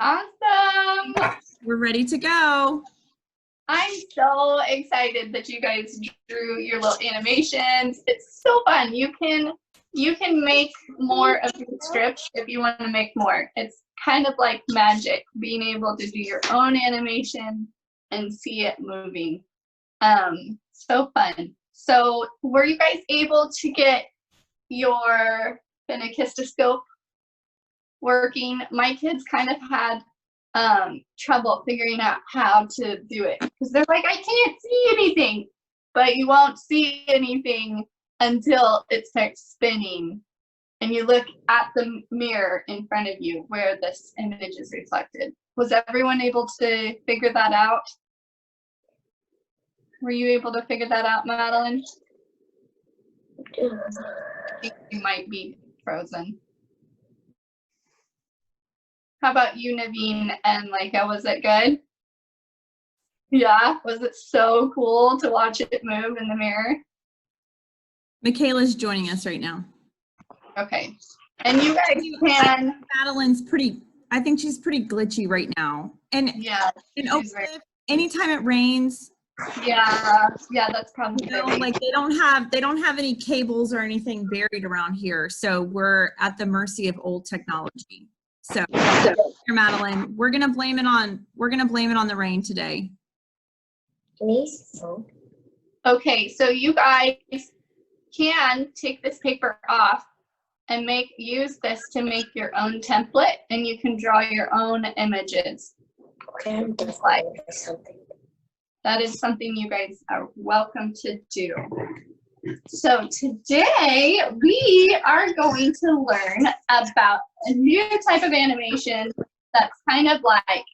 Awesome. We're ready to go. I'm so excited that you guys drew your little animations. It's so fun. You can make more of these strips if you want to make more. It's kind of like magic, being able to do your own animation and see it moving. So fun. So were you guys able to get your phenakistoscope working? My kids kind of had trouble figuring out how to do it because they're like, I can't see anything, but you won't see anything until it starts spinning and you look at the mirror in front of you where this image is reflected. Was everyone able to figure that out? Were you able to figure that out, Madeline? I think you might be frozen. How about you, Naveen and Leica? Was it good? Yeah, was it so cool to watch it move in the mirror? Michaela's joining us right now. Okay, and you guys can. Madeline's I think she's pretty glitchy right now. And yeah, and anytime it rains. Yeah, that's probably like they don't have any cables or anything buried around here, so we're at the mercy of old technology. So here, Madeline, we're gonna blame it on the rain today. Please. Okay, so you guys can take this paper off and use this to make your own template, and you can draw your own images. Okay, I'm defining something. That is something you guys are welcome to do. So today we are going to learn about a new type of animation that's kind of like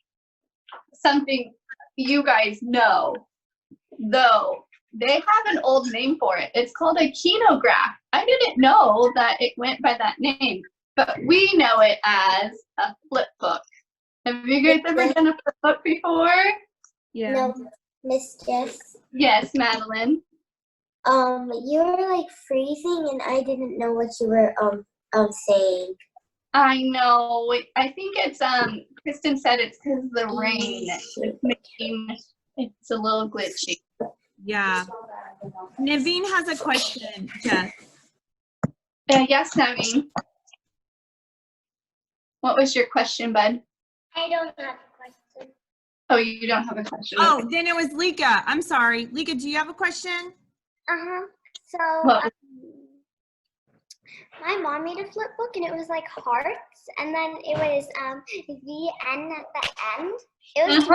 something you guys know, though they have an old name for it. It's called a kinograph. I didn't know that it went by that name, but we know it as a flip book. Have you guys ever done a flip book before? Yeah. No, Miss Jess. Yes, Madeline. You were like freezing, and I didn't know what you were saying. I know. I think it's Kristen said it's because of the rain. It's a little glitchy. Yeah. Naveen has a question, Jess. Yes, Naveen. What was your question, bud? I don't have a question. Oh, you don't have a question. Oh, then it was Lika. I'm sorry. Lika, do you have a question? So my mom made a flip book, and it was like hearts, and then it was VN at the end. It was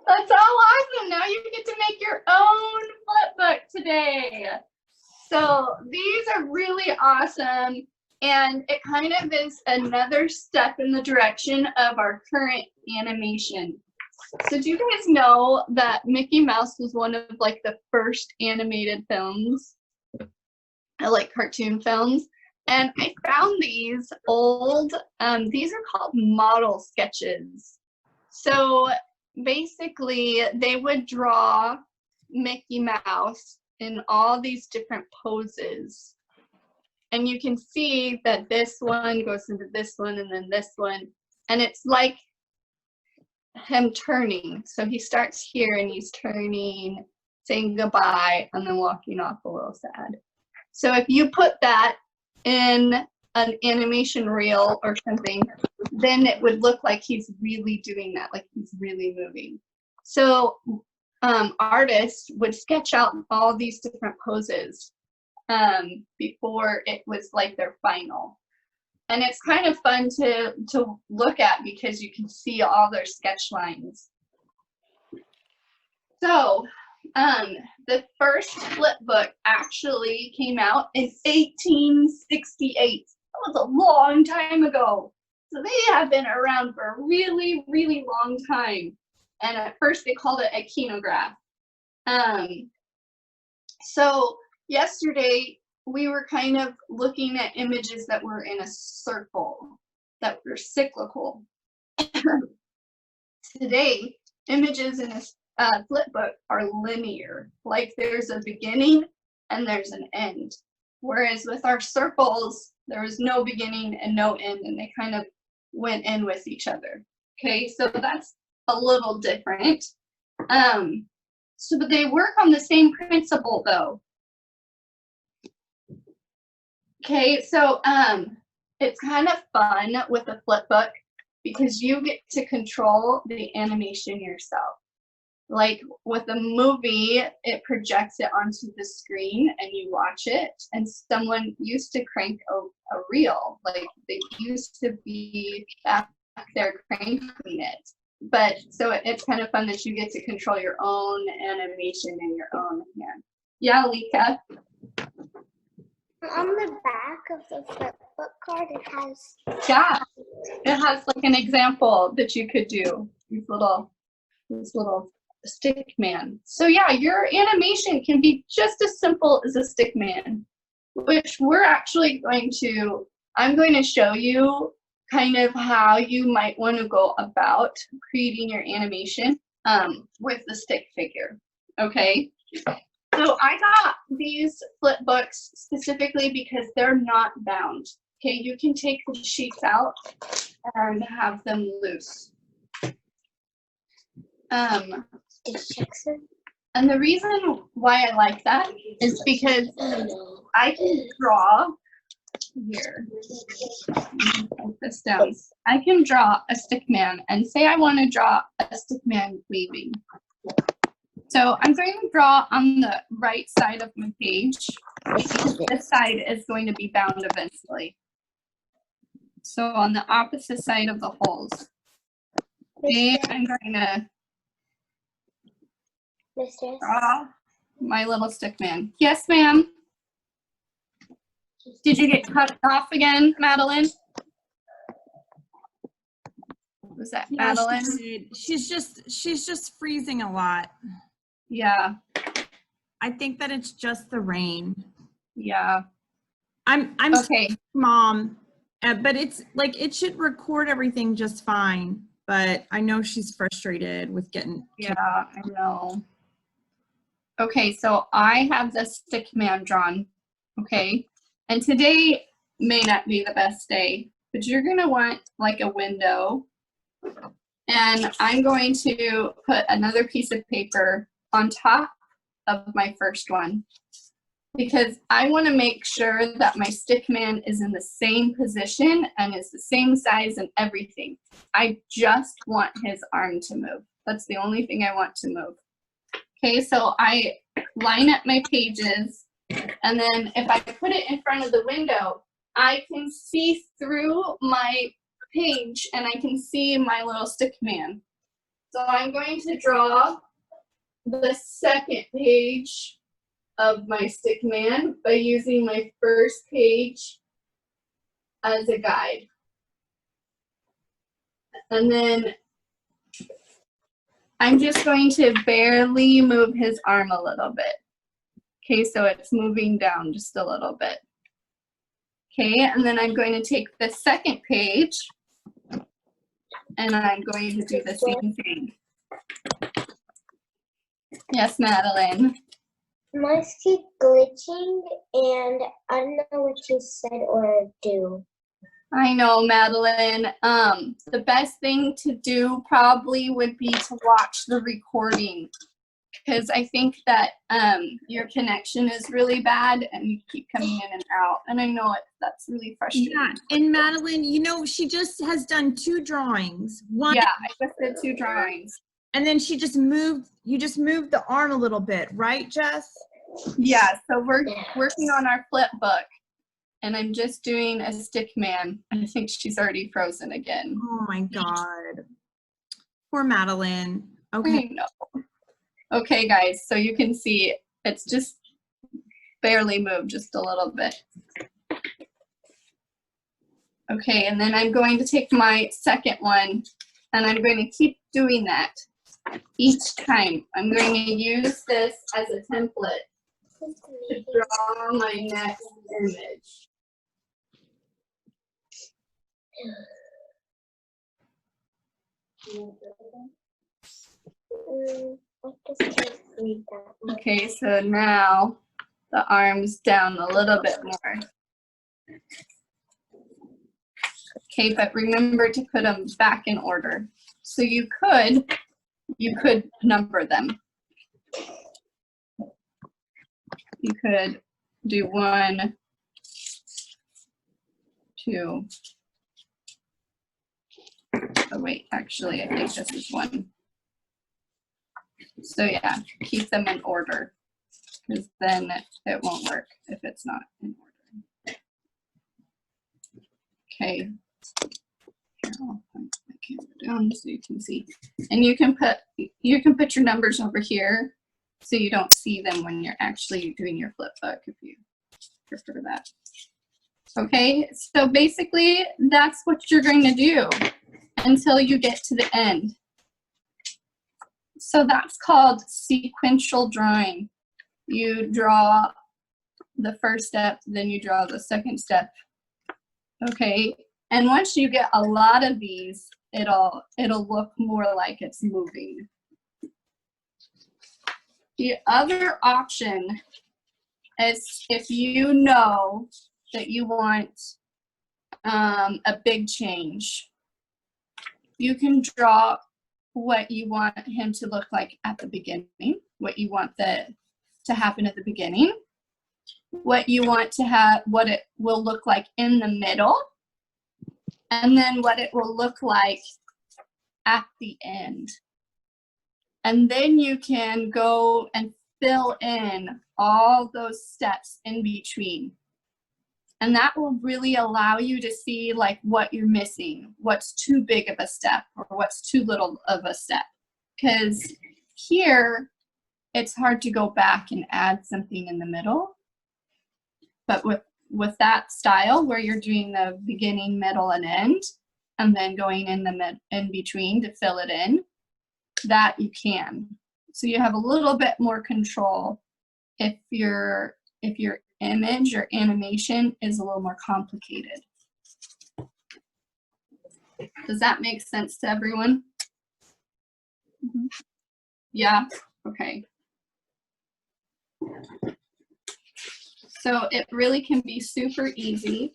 That's so awesome. Now you get to make your own flip book today. So these are really awesome, and it kind of is another step in the direction of our current animation. So do you guys know that Mickey Mouse was one of like the first animated films, like cartoon films? And I found these old, these are called model sketches. So basically they would draw Mickey Mouse in all these different poses. And you can see that this one goes into this one and then this one. And it's like him turning. So he starts here and he's turning, saying goodbye, and then walking off a little sad. So if you put that in an animation reel or something, then it would look like he's really doing that, like he's really moving. So artists would sketch out all these different poses before it was like their final. And it's kind of fun to look at because you can see all their sketch lines. So the first flip book actually came out in 1868. That was a long time ago. So they have been around for a really, really long time. And at first they called it a kinograph. So yesterday we were kind of looking at images that were in a circle, that were cyclical. Today, images in a flip book are linear, like there's a beginning and there's an end. Whereas with our circles, there is no beginning and no end, and they kind of went in with each other. Okay, so that's a little different. So but they work on the same principle though. Okay, so it's kind of fun with a flip book because you get to control the animation yourself. Like with a movie, it projects it onto the screen and you watch it. And someone used to crank a reel, like they used to be back there cranking it. But so it's kind of fun that you get to control your own animation in your own hand. Yeah, Lika? On the back of the flip book card, it has. Yeah, it has like an example that you could do. This little stick man. So yeah, your animation can be just as simple as a stick man, which I'm going to show you kind of how you might want to go about creating your animation with the stick figure. Okay. So I got these flip books specifically because they're not bound. Okay, you can take the sheets out and have them loose. And the reason why I like that is because I can draw here. Put this down. I can draw a stick man and say I want to draw a stick man weaving. So I'm going to draw on the right side of my page. This side is going to be bound eventually. So on the opposite side of the holes. Okay, I'm going to draw my little stick man. Yes, ma'am. Did you get cut off again, Madeline? Was that Madeline? She's just freezing a lot. Yeah. I think that it's just the rain. Yeah. I'm okay, Mom, but it's like it should record everything just fine. But I know she's frustrated with getting. Yeah, I know. Okay, so I have the stick man drawn. Okay, and today may not be the best day, but you're gonna want like a window, and I'm going to put another piece of paper on top of my first one because I want to make sure that my stick man is in the same position and is the same size and everything. I just want his arm to move. That's the only thing I want to move. Okay, so I line up my pages, and then if I put it in front of the window, I can see through my page and I can see my little stick man. So I'm going to draw the second page of my stick man by using my first page as a guide. And then I'm just going to barely move his arm a little bit. Okay, so it's moving down just a little bit. Okay, and then I'm going to take the second page and I'm going to do the same thing. Yes, Madeline. Mine keep glitching and I don't know what you said or do. I know, Madeline. The best thing to do probably would be to watch the recording because I think that your connection is really bad and you keep coming in and out. And I know that's really frustrating. Yeah, and Madeline, you know, she just has done 2 drawings. One, yeah, I just did 2 drawings. And then you just moved the arm a little bit, right, Jess? Yeah, so we're working on our flip book. And I'm just doing a stick man. I think she's already frozen again. Oh my God. Poor Madeline. Okay. I know. Okay, guys, so you can see it's just barely moved just a little bit. Okay, and then I'm going to take my second one and I'm going to keep doing that each time. I'm going to use this as a template to draw my next image. Okay, so now the arm's down a little bit more. Okay, but remember to put them back in order. So you could number them. You could do 1, 2. Oh wait, actually I think this is 1. So yeah, keep them in order, because then it won't work if it's not in order. Okay. Here, I'll point my camera down so you can see. And you can put your numbers over here so you don't see them when you're actually doing your flip book if you prefer that. Okay, so basically that's what you're going to do until you get to the end. So that's called sequential drawing. You draw the first step, then you draw the second step. Okay, and once you get a lot of these, it'll look more like it's moving. The other option is if you know that you want a big change, you can draw what you want him to look like at the beginning, what you want to happen at the beginning, what you want to have, what it will look like in the middle, and then what it will look like at the end. And then you can go and fill in all those steps in between. And that will really allow you to see like what you're missing, what's too big of a step or what's too little of a step. Because here, it's hard to go back and add something in the middle. But with that style where you're doing the beginning, middle, and end, and then going in between to fill it in, that you can. So you have a little bit more control if your image or animation is a little more complicated. Does that make sense to everyone? Mm-hmm. Yeah? Okay. So it really can be super easy.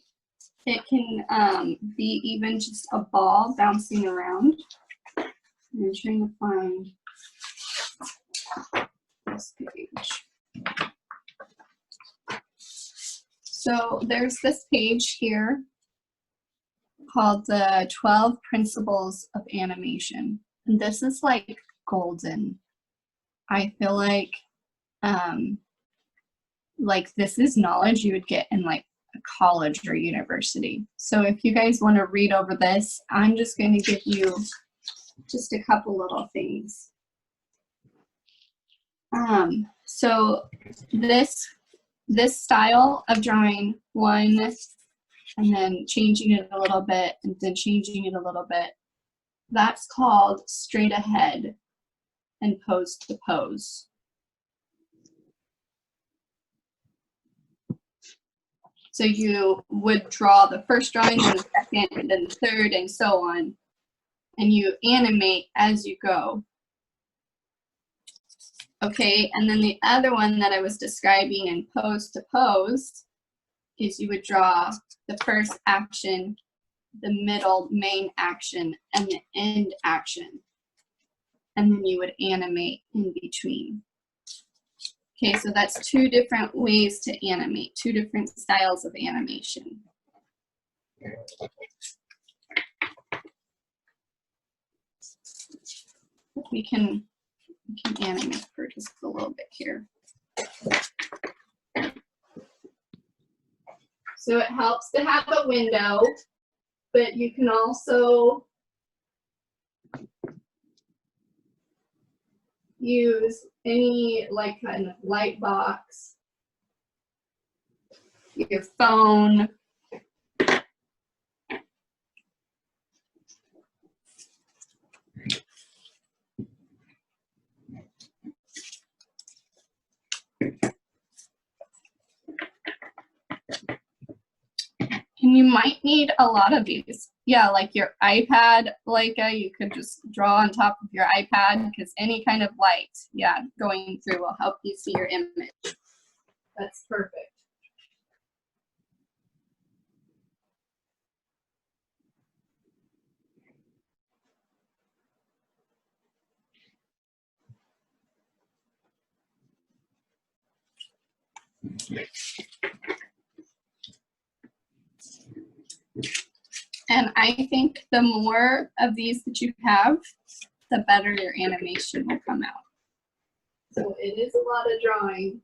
It can be even just a ball bouncing around. I'm trying to find this page. So there's this page here called the 12 Principles of Animation. And this is like golden. I feel like this is knowledge you would get in like a college or university. So if you guys want to read over this, I'm just going to give you just a couple little things. So this style of drawing one and then changing it a little bit and then changing it a little bit, that's called straight ahead and pose to pose. So you would draw the first drawing, then the second, and then the third, and so on. And you animate as you go. Okay, and then the other one that I was describing in pose to pose is you would draw the first action, the middle main action, and the end action. And then you would animate in between. Okay, so that's two different ways to animate, two different styles of animation. We can animate for just a little bit here. So it helps to have a window, but you can also use any like kind of light box, your phone. And you might need a lot of these. Yeah, like your iPad, you could just draw on top of your iPad because any kind of light, yeah, going through will help you see your image. That's perfect. And I think the more of these that you have, the better your animation will come out. So it is a lot of drawing.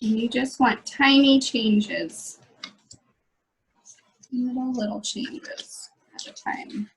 And you just want tiny changes. Little changes at a time.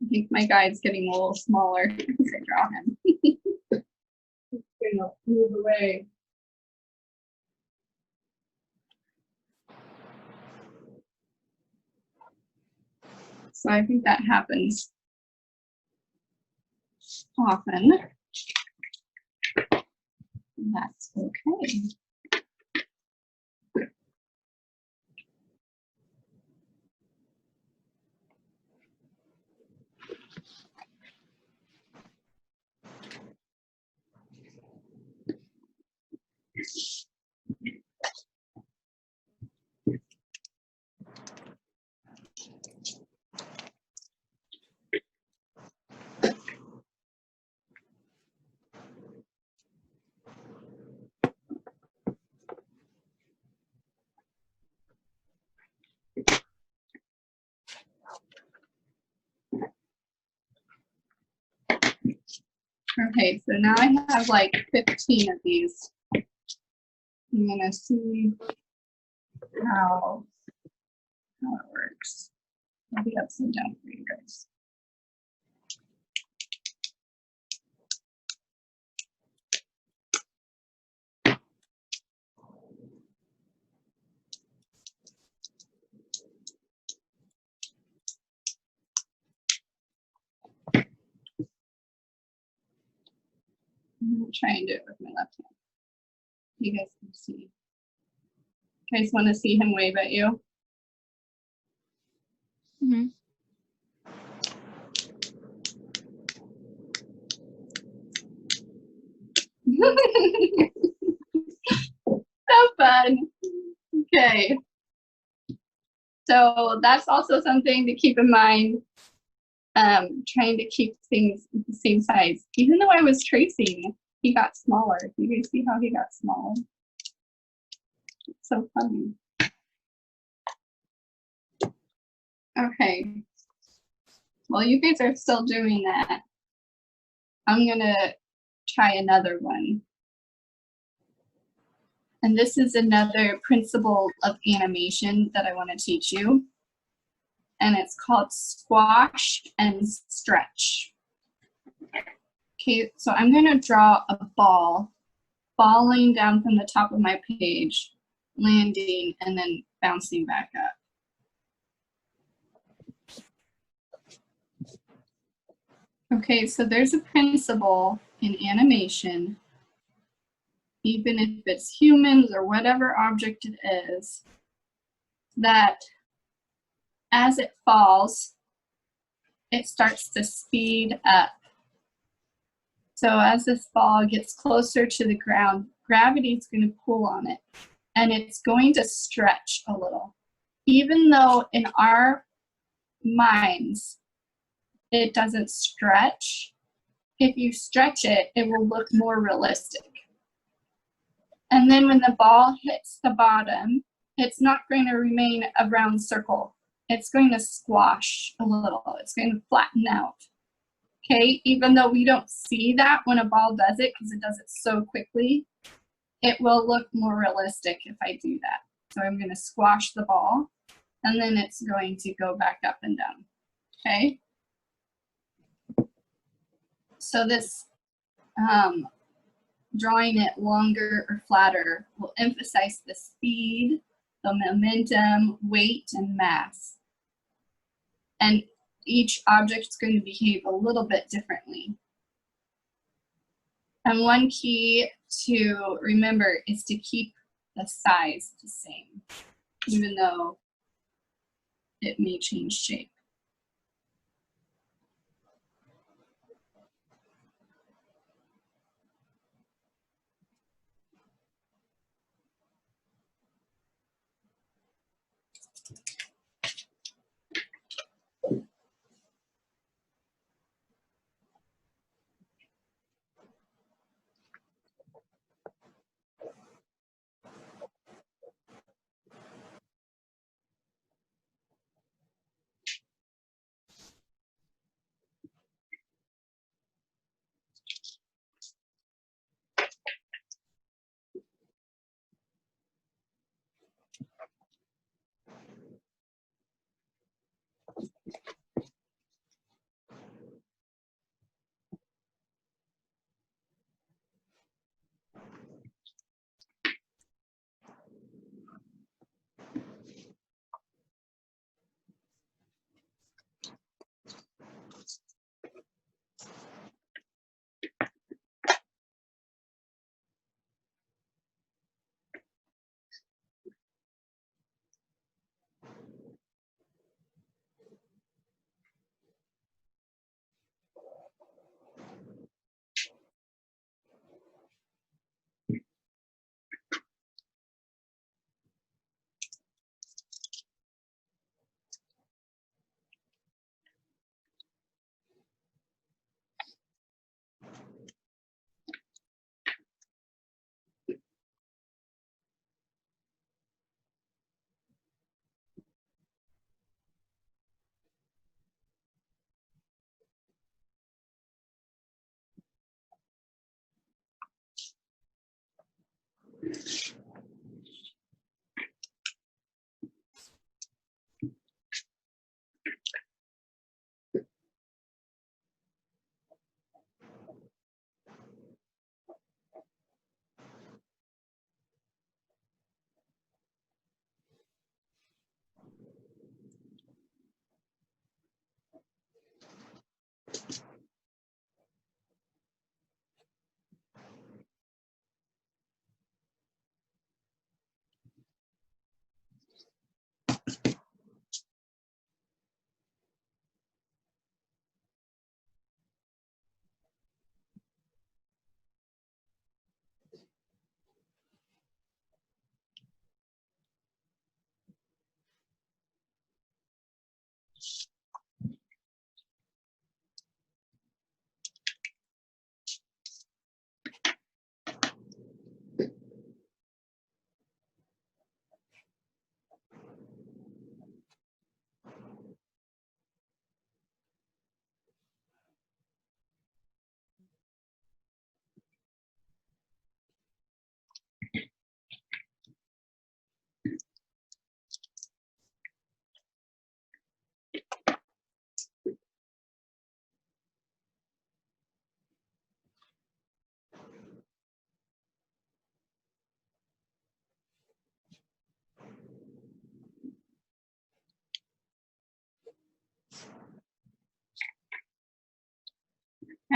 I think my guide's getting a little smaller as I draw him. He's gonna move away. So I think that happens often. And that's okay. Okay, so now I have like 15 of these. I'm gonna see how it works. I'll be upside down for you guys. I'm gonna try and do it with my left hand. You guys can see. You guys want to see him wave at you? Mm-hmm. So fun. Okay. So that's also something to keep in mind. Trying to keep things the same size. Even though I was tracing, he got smaller. You can see how he got smaller. It's so funny. Okay. While you guys are still doing that, I'm gonna try another one. And this is another principle of animation that I want to teach you. And it's called squash and stretch. Okay, so I'm going to draw a ball falling down from the top of my page, landing, and then bouncing back up. Okay, so there's a principle in animation, even if it's humans or whatever object it is, that as it falls, it starts to speed up. So as this ball gets closer to the ground, gravity is going to pull on it, and it's going to stretch a little. Even though in our minds, it doesn't stretch, if you stretch it, it will look more realistic. And then when the ball hits the bottom, it's not going to remain a round circle. It's going to squash a little. It's going to flatten out. Okay, even though we don't see that when a ball does it because it does it so quickly, it will look more realistic if I do that. So I'm going to squash the ball, and then it's going to go back up and down. Okay. So this drawing it longer or flatter will emphasize the speed, the momentum, weight, and mass. And each object is going to behave a little bit differently. And one key to remember is to keep the size the same, even though it may change shape.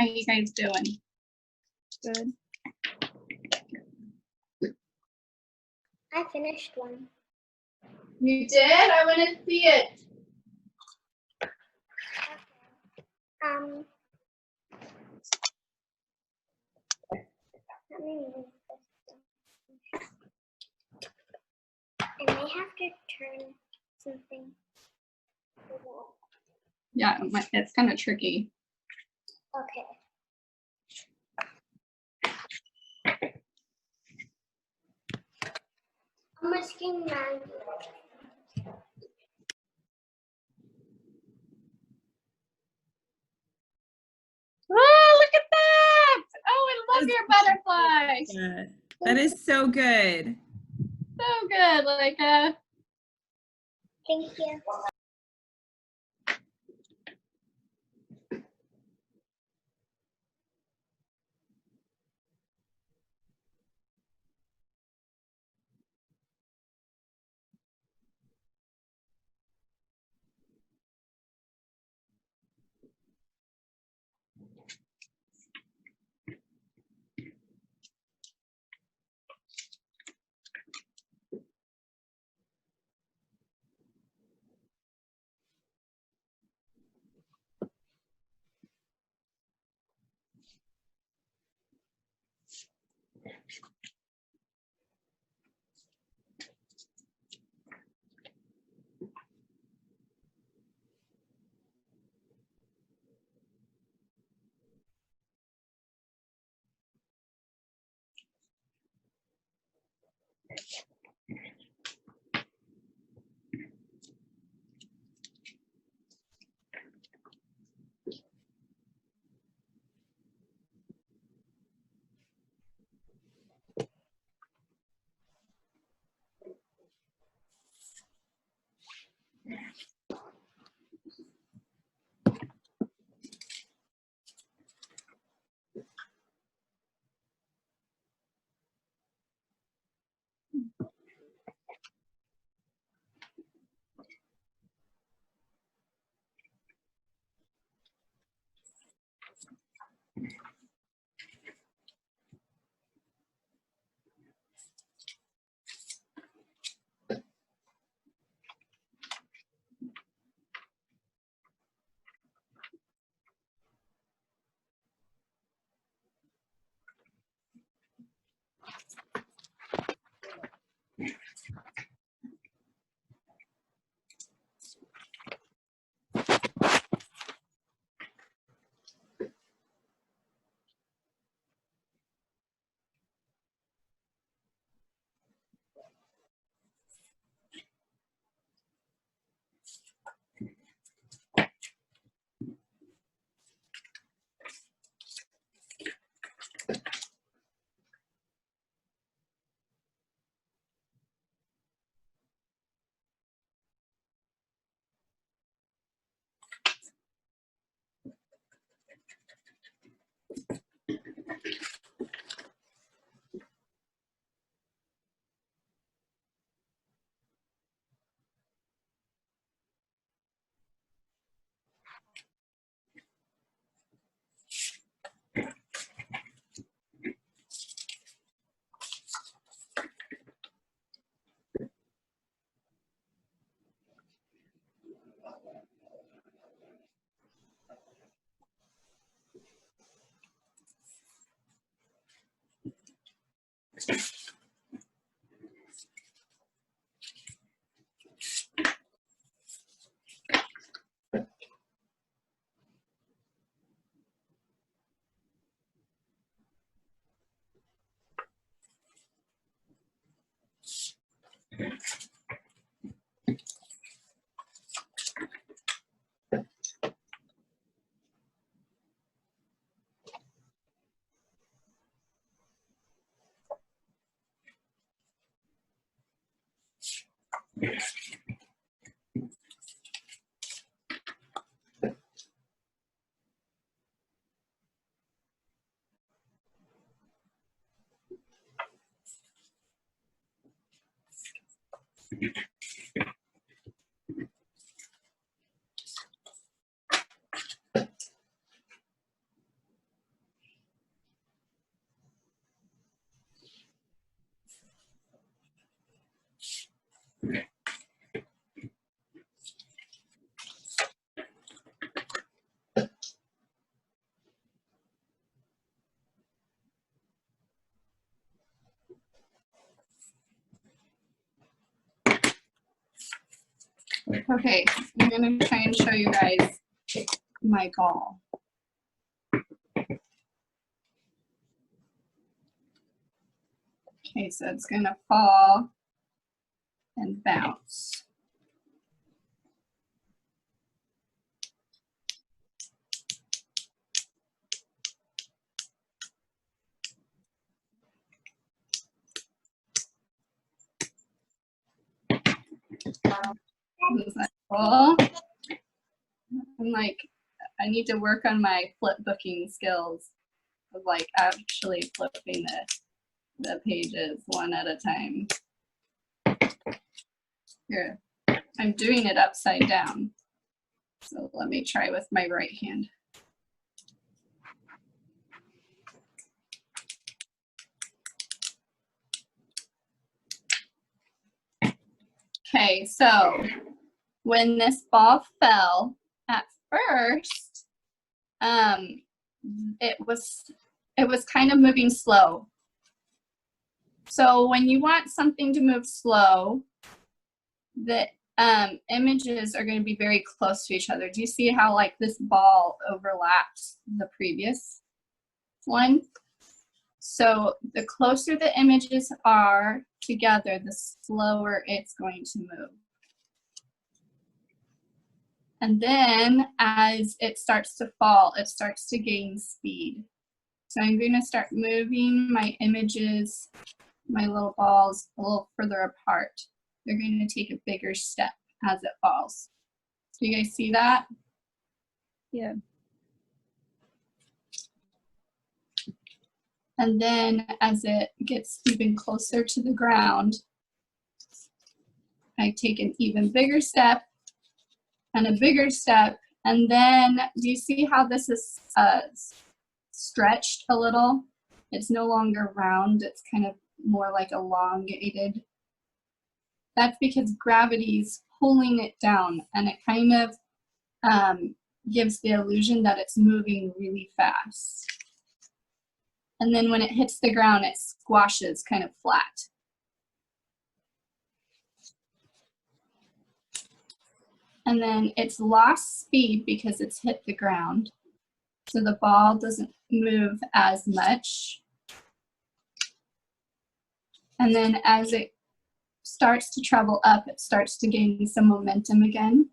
you guys doing? Good. I finished one. You did? I want to see it. Let me move this. I may have to turn something. Yeah, it's kind of tricky. Okay. I'm asking Maggie. Oh, look at that! Oh, I love your butterfly. Yeah, that is so good. So good, like Thank you. Okay, I'm gonna try and show you guys my ball. Okay, so it's gonna fall and bounce. Is that cool? I'm like, I need to work on my flip booking skills of like actually flipping the pages one at a time. Here, I'm doing it upside down. So let me try with my right hand. Okay, so when this ball fell at first, it was kind of moving slow. So when you want something to move slow, the images are going to be very close to each other. Do you see how like this ball overlaps the previous one? So the closer the images are together, the slower it's going to move. And then as it starts to fall, it starts to gain speed. So I'm going to start moving my images, my little balls, a little further apart. They're going to take a bigger step as it falls. Do you guys see that? Yeah. And then as it gets even closer to the ground, I take an even bigger step and a bigger step. And then do you see how this is stretched a little? It's no longer round, it's kind of more like elongated. That's because gravity's pulling it down, and it kind of gives the illusion that it's moving really fast. And then when it hits the ground, it squashes kind of flat. And then it's lost speed because it's hit the ground. So the ball doesn't move as much. And then as it starts to travel up, it starts to gain some momentum again.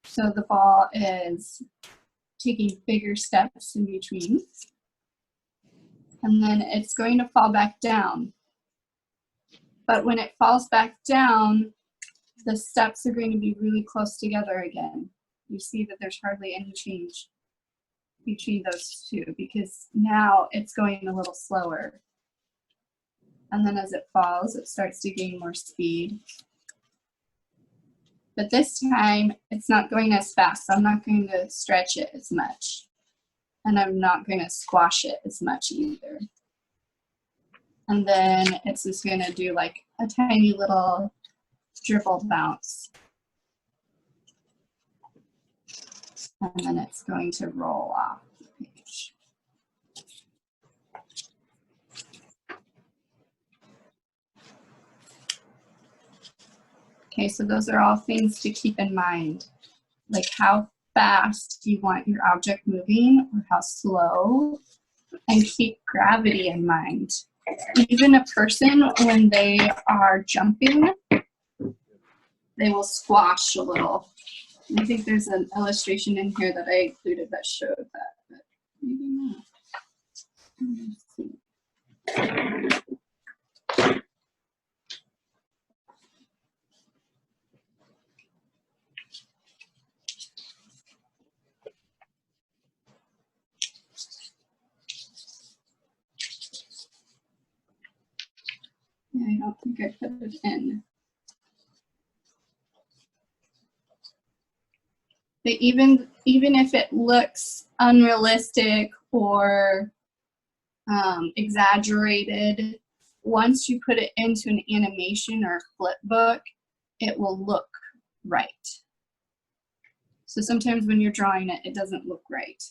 So the ball is taking bigger steps in between. And then it's going to fall back down. But when it falls back down, the steps are going to be really close together again. You see that there's hardly any change between those two because now it's going a little slower. And then as it falls, it starts to gain more speed. But this time, it's not going as fast. So I'm not going to stretch it as much. And I'm not going to squash it as much either. And then it's just going to do like a tiny little dribble bounce. And then it's going to roll off the page. Okay, so those are all things to keep in mind, like how fast you want your object moving or how slow, and keep gravity in mind. Even a person, when they are jumping, they will squash a little. I think there's an illustration in here that I included that showed that, but maybe not. Let's see. Yeah, I don't think I put it in. But even if it looks unrealistic or exaggerated, once you put it into an animation or flip book, it will look right. So sometimes when you're drawing it, it doesn't look right.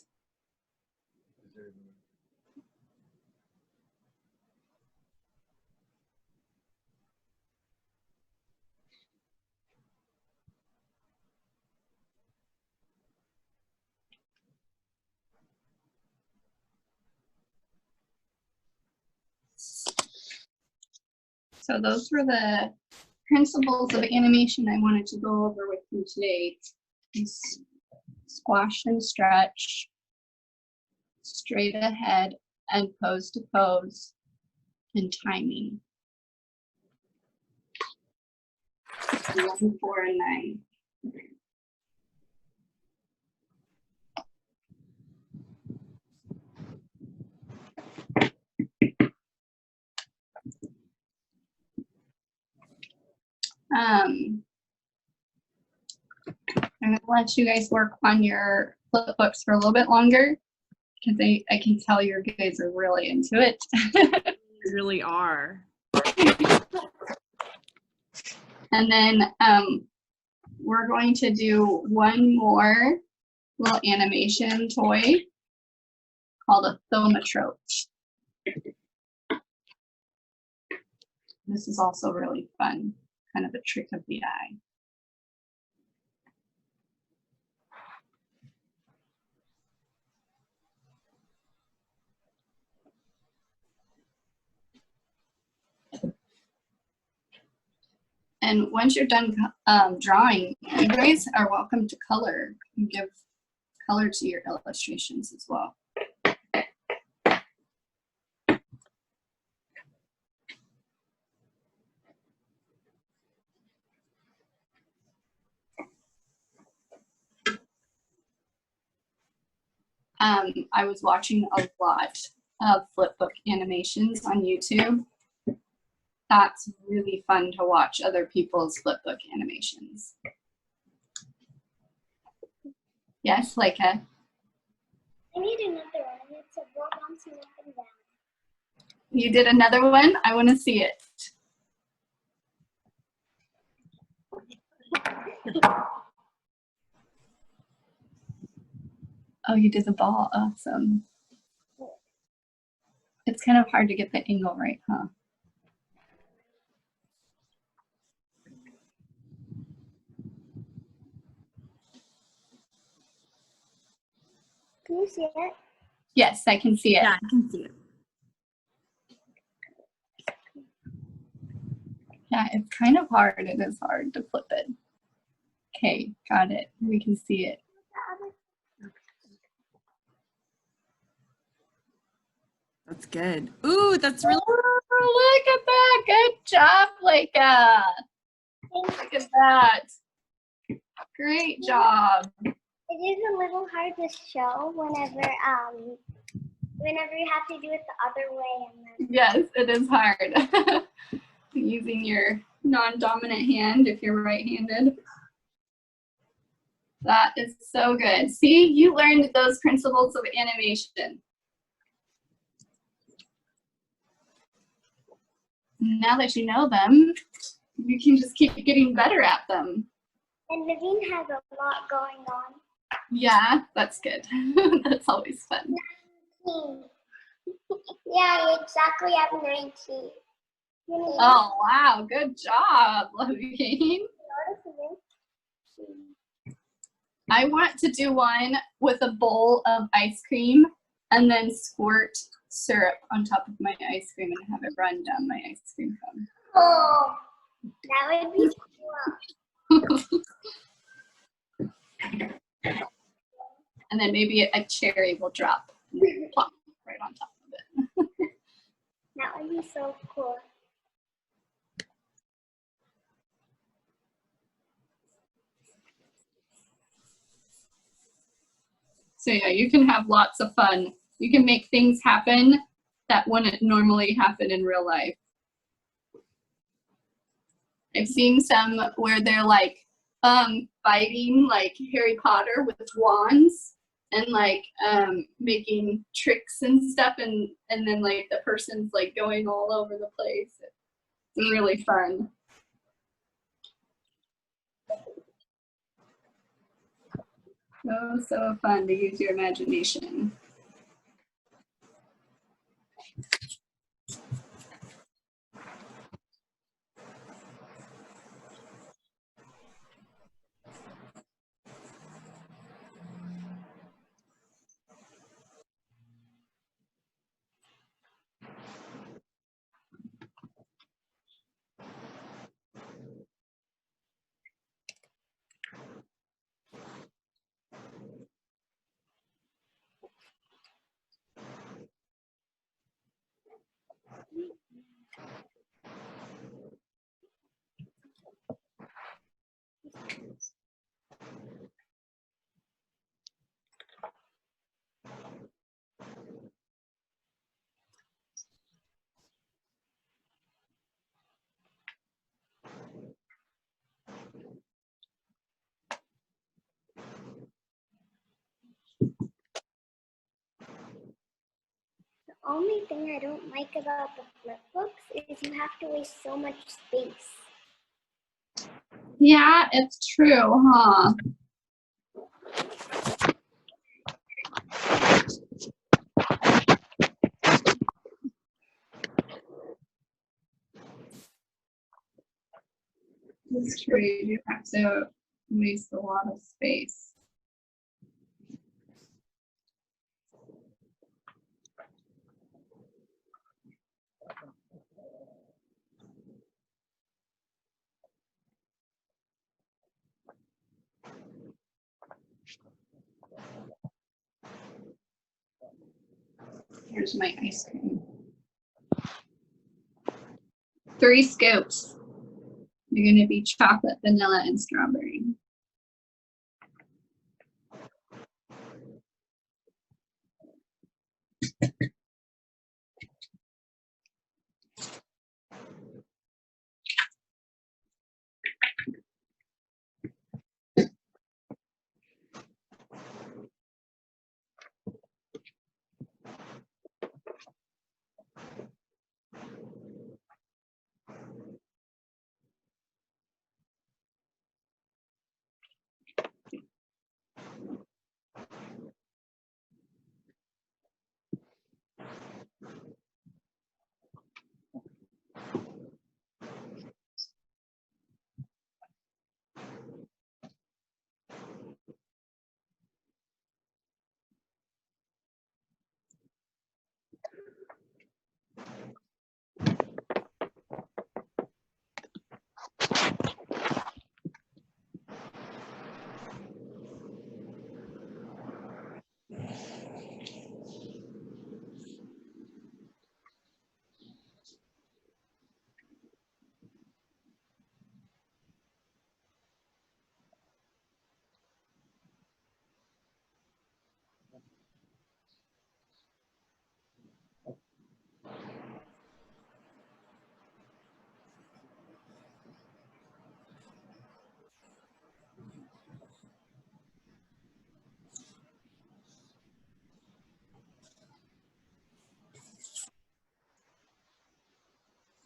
So those were the principles of animation I wanted to go over with you today. Squash and stretch, straight ahead and pose to pose, and timing. 11, 4, and 9. I'm gonna let you guys work on your flip books for a little bit longer because I can tell you guys are really into it. We really are. And then we're going to do one more little animation toy called a thaumatrope. This is also really fun, kind of a trick of the eye. And once you're done drawing, you guys are welcome to color and give color to your illustrations as well. I was watching a lot of flipbook animations on YouTube. That's really fun to watch other people's flipbook animations. Yes, Leica? I need another one. It's a roll bouncing up and down. You did another one? I want to see it. Oh, you did the ball. Awesome. It's kind of hard to get the angle right, huh? Can you see it? Yes, I can see it. Yeah, I can see it. Yeah, it's kind of hard. It is hard to flip it. Okay, got it. We can see it. That's good. Ooh, that's really Oh, look at that. Good job, Leica. Look at that. Great job. It is a little hard to show whenever you have to do it the other way. And then Yes, it is hard. Using your non-dominant hand if you're right-handed. That is so good. See, you learned those principles of animation. Now that you know them, you can just keep getting better at them. And Naveen has a lot going on. Yeah, that's good. That's always fun. 19. Yeah, exactly at 19. Oh, wow. Good job, Levine. I want to do one with a bowl of ice cream and then squirt syrup on top of my ice cream and have it run down my ice cream cone. Oh, that would be cool. And then maybe a cherry will drop and plop right on top of it. That would be so cool. So yeah, you can have lots of fun. You can make things happen that wouldn't normally happen in real life. I've seen some where they're like fighting like Harry Potter with wands and like making tricks and stuff, and then like the person's like going all over the place. It's really fun. So fun to use your imagination. only thing I don't like about the flip books is you have to waste so much space. Yeah, it's true, huh? It's true. You have to waste a lot of space. Here's my ice cream. 3 scoops. You're gonna be chocolate, vanilla, and strawberry.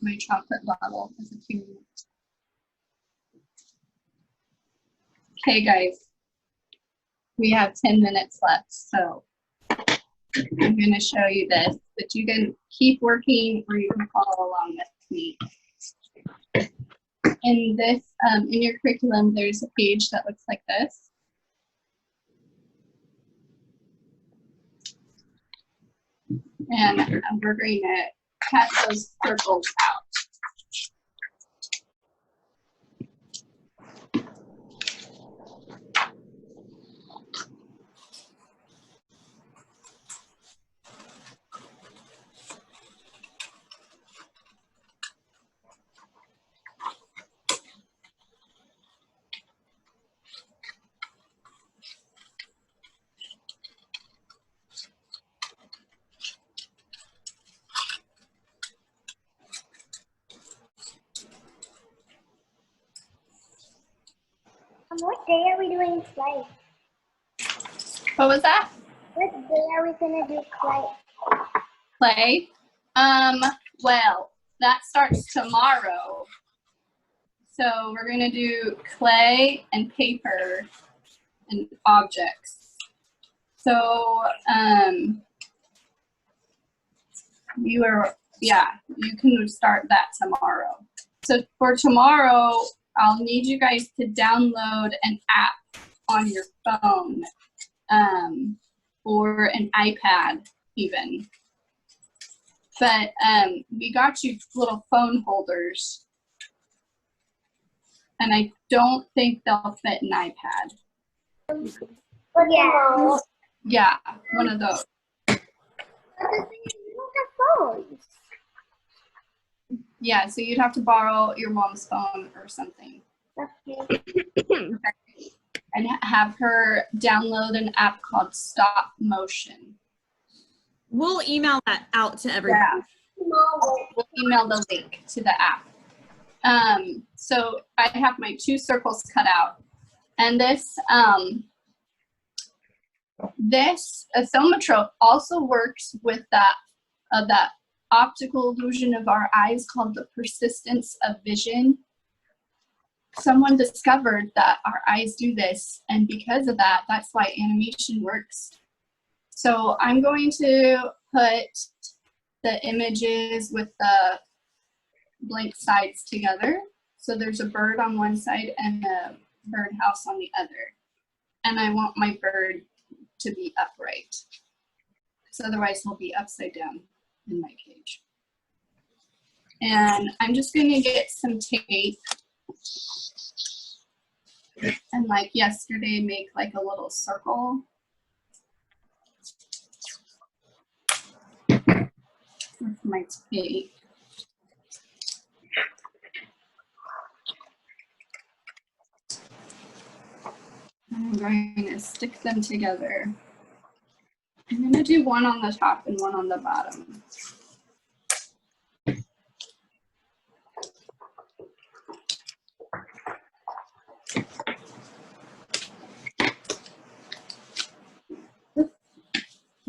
My chocolate bottle is a few minutes. Okay, guys, we have 10 minutes left, so I'm going to show you this, but you can keep working or you can follow along with me. In this, in your curriculum, there's a page that looks like this. And we're going to cut those circles out. What day are we doing clay? What was that? What day are we gonna do clay? Clay? Well, that starts tomorrow. So we're gonna do clay and paper and objects. So you can start that tomorrow. So for tomorrow, I'll need you guys to download an app on your phone or an iPad even. But we got you little phone holders, and I don't think they'll fit an iPad. Yeah. Yeah, one of those. But the thing is, we don't have phones. Yeah, so you'd have to borrow your mom's phone or something. Okay. And have her download an app called Stop Motion. We'll email that out to everybody. Yeah. We'll email the link to the app. So I have my 2 circles cut out. And this Somatrope also works with that of that optical illusion of our eyes called the persistence of vision. Someone discovered that our eyes do this, and because of that, that's why animation works. So I'm going to put the images with the blank sides together. So there's a bird on one side and a birdhouse on the other. And I want my bird to be upright, because otherwise he'll be upside down in my cage. And I'm just going to get some tape and, like yesterday, make like a little circle with my tape. I'm going to stick them together. I'm going to do one on the top and one on the bottom.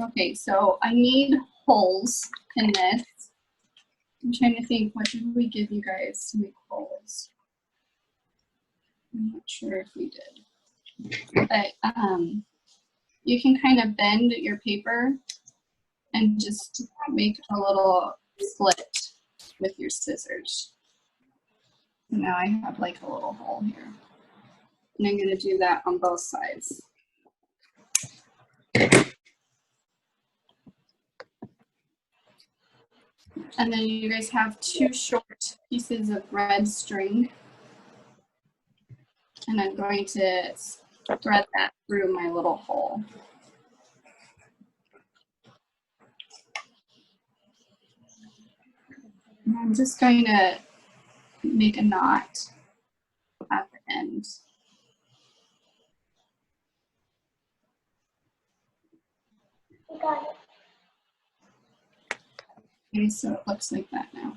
Okay, so I need holes in this. I'm trying to think, what did we give you guys to make holes? I'm not sure if we did. But you can kind of bend your paper and just make a little slit with your scissors. Now I have like a little hole here. And I'm going to do that on both sides. And then you guys have 2 short pieces of red string. And I'm going to thread that through my little hole. And I'm just going to make a knot at the end. Got it. Okay, so it looks like that now.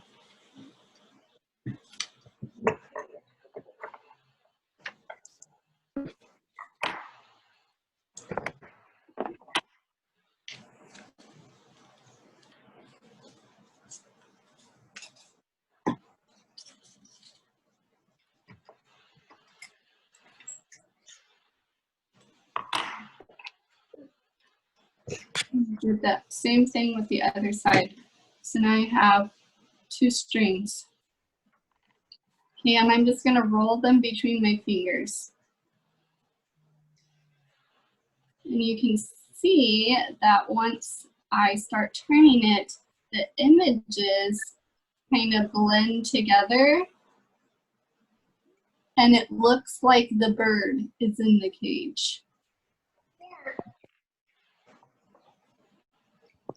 Did that same thing with the other side. So now I have 2 strings. Okay, and I'm just going to roll them between my fingers. And you can see that once I start turning it, the images kind of blend together. And it looks like the bird is in the cage.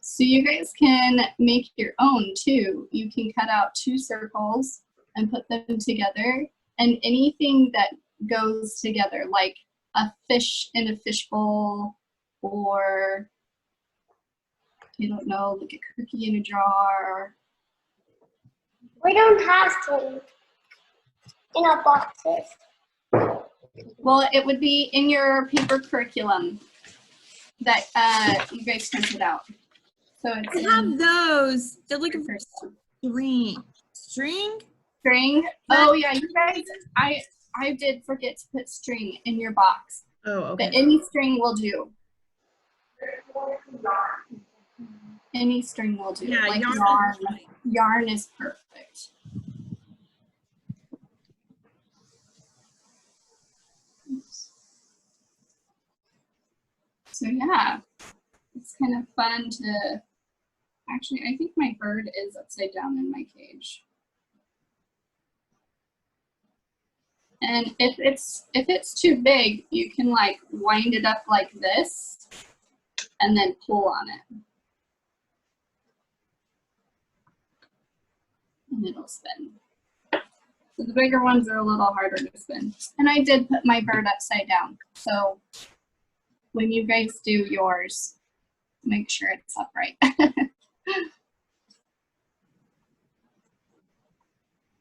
So you guys can make your own too. You can cut out 2 circles and put them together, and anything that goes together, like a fish in a fishbowl, or I don't know, like a cookie in a jar. We don't have to in our boxes. Well, it would be in your paper curriculum that you guys printed out. So it's I have those. They're looking for first string. String? string. Oh yeah, you guys, I did forget to put string in your box. Oh, okay. But any string will do. Any string will do. Yeah, like yarn. yarn is perfect. So yeah, it's kind of fun to, actually, I think my bird is upside down in my cage. And if it's too big, you can like wind it up like this and then pull on it. And it'll spin. So the bigger ones are a little harder to spin. And I did put my bird upside down. So when you guys do yours, make sure it's upright.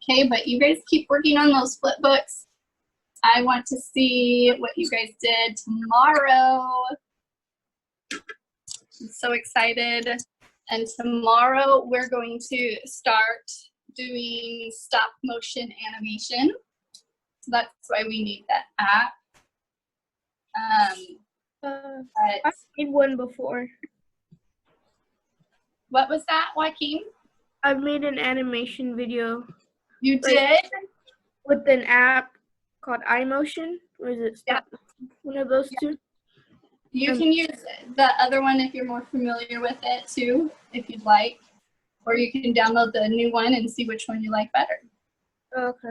Okay, but you guys keep working on those flip books. I want to see what you guys did tomorrow. I'm so excited. And tomorrow we're going to start doing stop motion animation. So that's why we need that app. I made one before. What was that, Joaquin? I made an animation video You Like- did? with an app called iMotion. Or is it Stop? One of those two. You can use the other one if you're more familiar with it too, if you'd like. Or you can download the new one and see which one you like better. Oh, okay.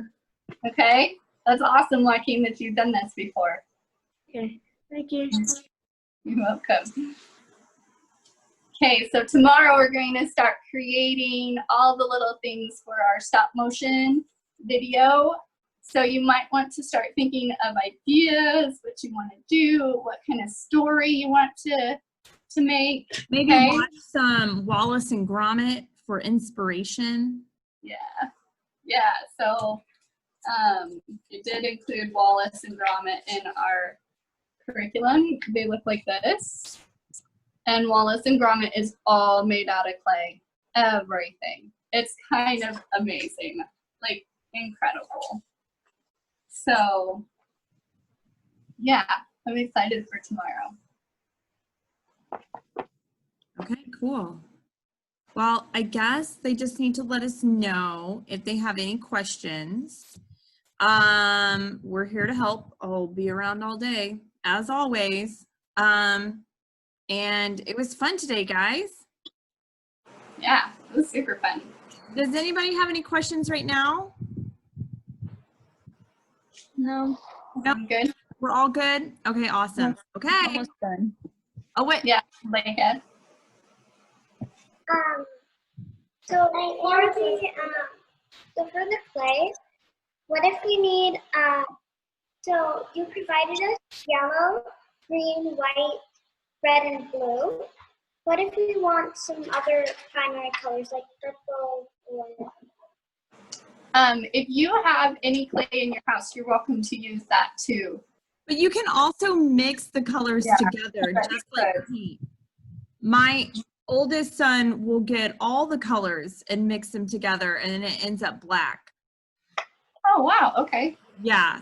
Okay? That's awesome, Joaquin, that you've done this before. Okay. Thank you. You're welcome. Okay, so tomorrow we're going to start creating all the little things for our stop motion video. So you might want to start thinking of ideas, what you want to do, what kind of story you want to make. Maybe Okay. watch some Wallace and Gromit for inspiration. Yeah, so it did include Wallace and Gromit in our curriculum. They look like this. And Wallace and Gromit is all made out of clay, everything. It's kind of amazing, like incredible. So yeah, I'm excited for tomorrow. Okay, cool. Well, I guess they just need to let us know if they have any questions. We're here to help. I'll be around all day, as always. And it was fun today, guys. Yeah, it was super fun. Does anybody have any questions right now? No, Nope. Good? We're all good? Okay, awesome. Okay. almost done. Oh, wait. Yeah, Leia. So for the clay, what if we need, so you provided us yellow, green, white, red, and blue. What if we want some other primary colors like purple or? If you have any clay in your house, you're welcome to use that too. But you can also mix the colors Yeah, together, that's just like good. paint. My oldest son will get all the colors and mix them together, and then it ends up black. Oh, wow, okay. Yeah.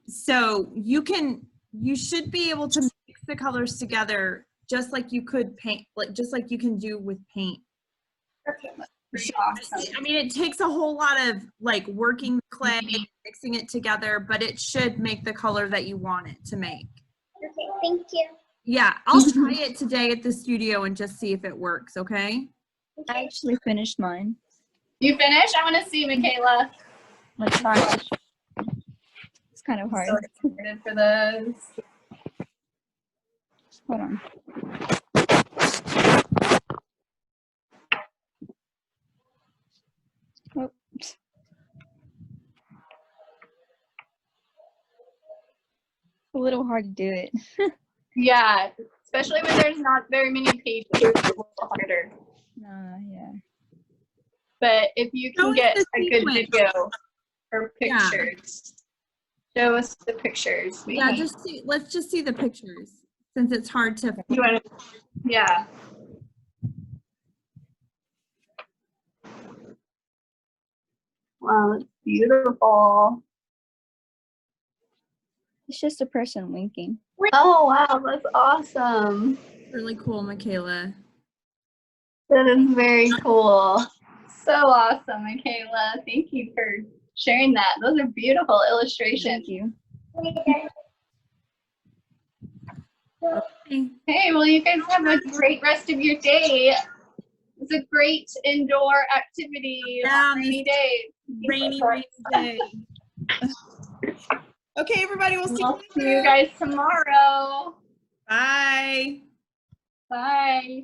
So you should be able to mix the colors together just like you could paint, just like you can do with paint. Okay, pretty awesome. I mean, it takes a whole lot of like working the clay, mixing it together, but it should make the color that you want it to make. Okay, thank you. Yeah, I'll try it today at the studio and just see if it works, okay? I actually finished mine. You finished? I want to see, Michaela. Let's try. It's kind of hard. So excited for this. Hold on. Oops. A little hard to do it. Yeah, especially when there's not very many pages. It's a little harder. Yeah. But if you Show can us get the a good sequence. video or Yeah. pictures, show us the pictures. Yeah, let's just see the pictures since it's hard to. You wanna, yeah. Wow, it's beautiful. It's just a person winking. Oh, wow, that's awesome. Really cool, Michaela. That is very cool. So awesome, Michaela. Thank you for sharing that. Those are beautiful illustrations. Thank you. Okay. Hey, well, you guys have a great rest of your day. It's a great indoor activity Yeah, on rainy day. Rainy day. Okay, everybody, we'll see We'll you see later. you guys tomorrow. Bye. Bye.